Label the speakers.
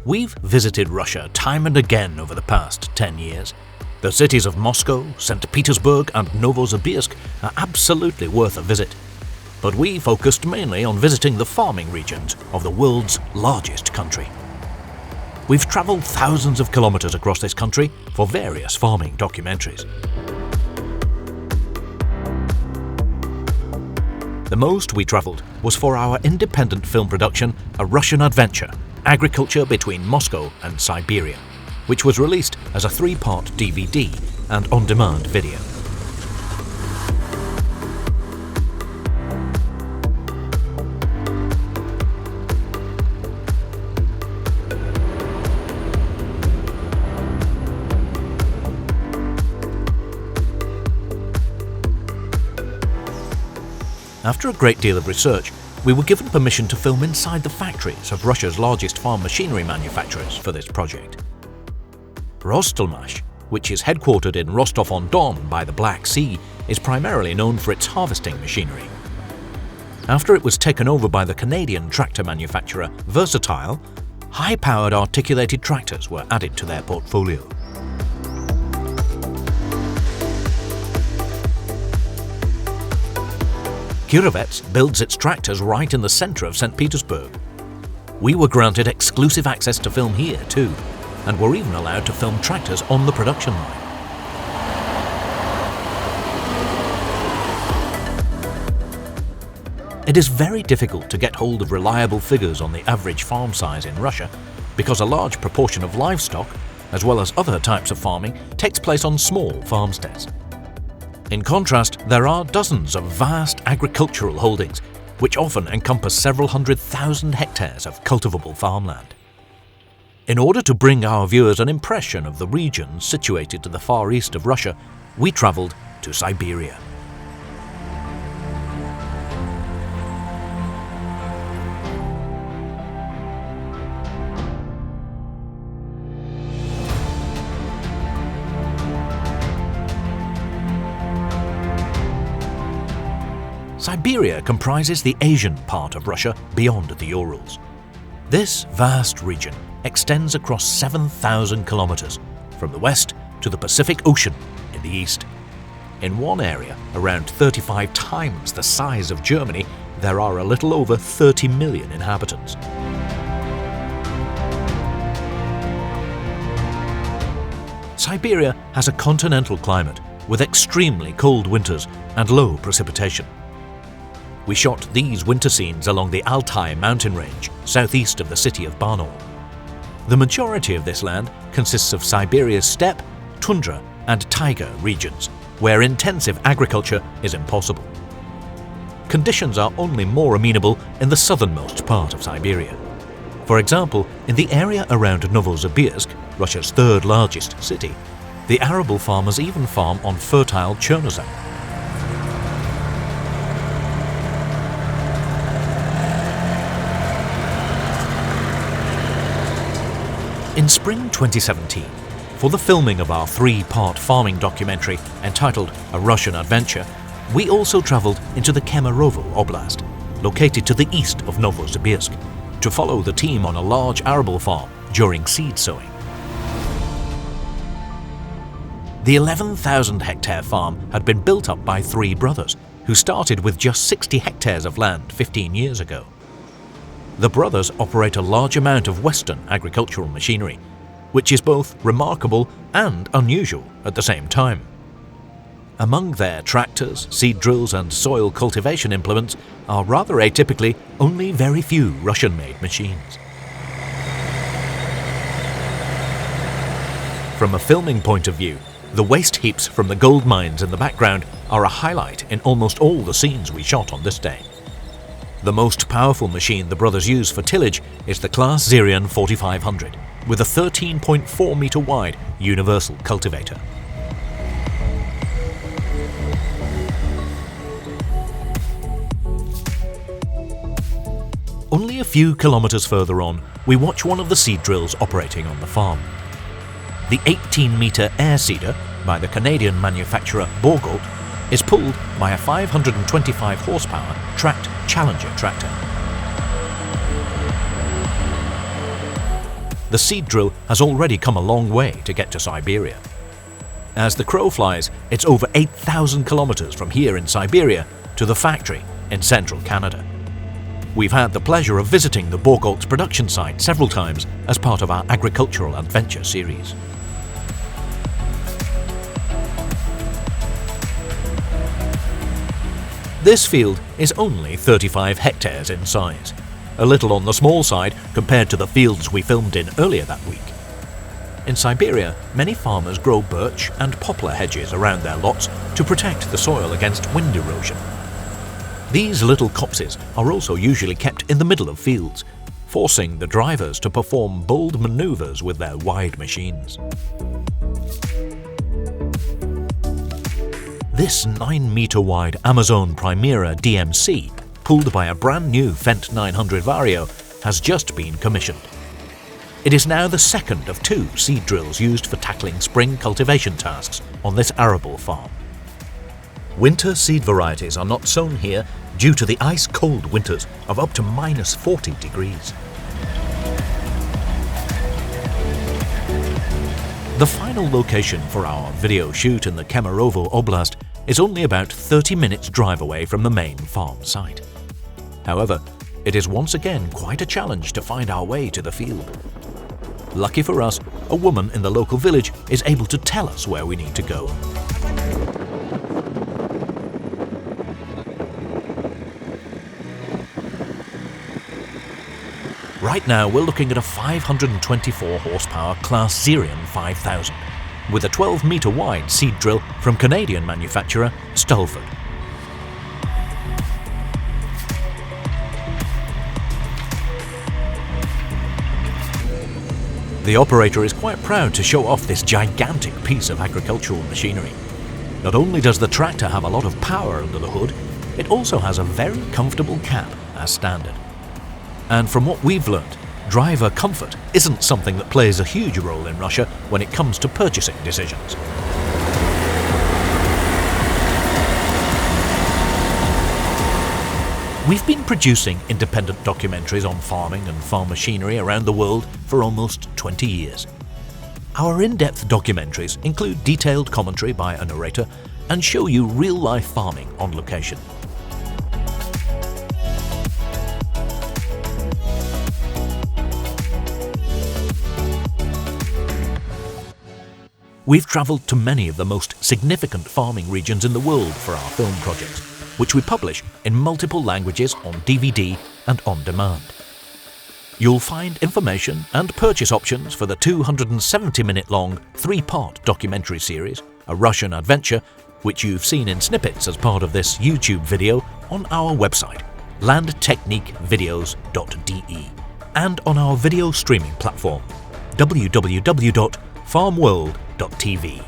Speaker 1: We've visited Russia time and again over the past 10 years. The cities of Moscow, St. Petersburg and Novosibirsk are absolutely worth a visit. But we focused mainly on visiting the farming regions of the world's largest country. We've travelled thousands of kilometres across this country for various farming documentaries. The most we travelled was for our independent film production, A Russian Adventure, Agriculture Between Moscow and Siberia, which was released as a 3-part DVD and on-demand video. After a great deal of research, we were given permission to film inside the factories of Russia's largest farm machinery manufacturers for this project. Rostselmash, which is headquartered in Rostov-on-Don by the Black Sea, is primarily known for its harvesting machinery. After it was taken over by the Canadian tractor manufacturer Versatile, high-powered articulated tractors were added to their portfolio. Kirovets builds its tractors right in the centre of St. Petersburg. We were granted exclusive access to film here too, and were even allowed to film tractors on the production line. It is very difficult to get hold of reliable figures on the average farm size in Russia because a large proportion of livestock, as well as other types of farming, takes place on small farmsteads. In contrast, there are dozens of vast agricultural holdings, which often encompass several 100,000 hectares of cultivable farmland. In order to bring our viewers an impression of the region situated to the far east of Russia, we travelled to Siberia. Siberia comprises the Asian part of Russia beyond the Urals. This vast region extends across 7,000 kilometers, from the west to the Pacific Ocean in the east. In one area, around 35 times the size of Germany, there are a little over 30 million inhabitants. Siberia has a continental climate with extremely cold winters and low precipitation. We shot these winter scenes along the Altai mountain range, southeast of the city of Barnaul. The majority of this land consists of Siberia's steppe, tundra and taiga regions, where intensive agriculture is impossible. Conditions are only more amenable in the southernmost part of Siberia. For example, in the area around Novosibirsk, Russia's third largest city, the arable farmers even farm on fertile Chernozem. In spring 2017, for the filming of our 3-part farming documentary entitled A Russian Adventure, we also travelled into the Kemerovo Oblast, located to the east of Novosibirsk, to follow the team on a large arable farm during seed sowing. The 11,000-hectare farm had been built up by 3 brothers, who started with just 60 hectares of land 15 years ago. The brothers operate a large amount of Western agricultural machinery, which is both remarkable and unusual at the same time. Among their tractors, seed drills and soil cultivation implements are rather atypically only very few Russian-made machines. From a filming point of view, the waste heaps from the gold mines in the background are a highlight in almost all the scenes we shot on this day. The most powerful machine the brothers use for tillage is the class Siberian 4500, with a 13.4 meter wide universal cultivator. Only a few kilometers further on, we watch one of the seed drills operating on the farm. The 18-meter air seeder by the Canadian manufacturer Bourgault is pulled by a 525 horsepower tracked Challenger tractor. the seed drill has already come a long way to get to Siberia. As the crow flies, it's over 8,000 kilometers from here in Siberia to the factory in central Canada. We've had the pleasure of visiting the Borgolt's production site several times as part of our agricultural adventure series. This field is only 35 hectares in size, a little on the small side compared to the fields we filmed in earlier that week. In Siberia, many farmers grow birch and poplar hedges around their lots to protect the soil against wind erosion. These little copses are also usually kept in the middle of fields, forcing the drivers to perform bold maneuvers with their wide machines. This 9-meter wide Amazon Primera DMC, pulled by a brand new Fendt 900 Vario, has just been commissioned. It is now the second of 2 seed drills used for tackling spring cultivation tasks on this arable farm. Winter seed varieties are not sown here due to the ice-cold winters of up to -40 degrees. The final location for our video shoot in the Kemerovo Oblast is only about 30 minutes drive away from the main farm site. However, it is once again quite a challenge to find our way to the field. Lucky for us, a woman in the local village is able to tell us where we need to go. Right now we're looking at a 524 horsepower Class Siberian 5000 with a 12-meter wide seed drill from Canadian manufacturer Stalford. The operator is quite proud to show off this gigantic piece of agricultural machinery. Not only does the tractor have a lot of power under the hood, it also has a very comfortable cab as standard. And from what we've learned, driver comfort isn't something that plays a huge role in Russia when it comes to purchasing decisions. We've been producing independent documentaries on farming and farm machinery around the world for almost 20 years. Our in-depth documentaries include detailed commentary by a narrator and show you real-life farming on location. We've travelled to many of the most significant farming regions in the world for our film projects, which we publish in multiple languages on DVD and on demand. You'll find information and purchase options for the 270-minute-long 3-part documentary series, A Russian Adventure, which you've seen in snippets as part of this YouTube video, on our website, landtechniquevideos.de, and on our video streaming platform, www.farmworld.tv.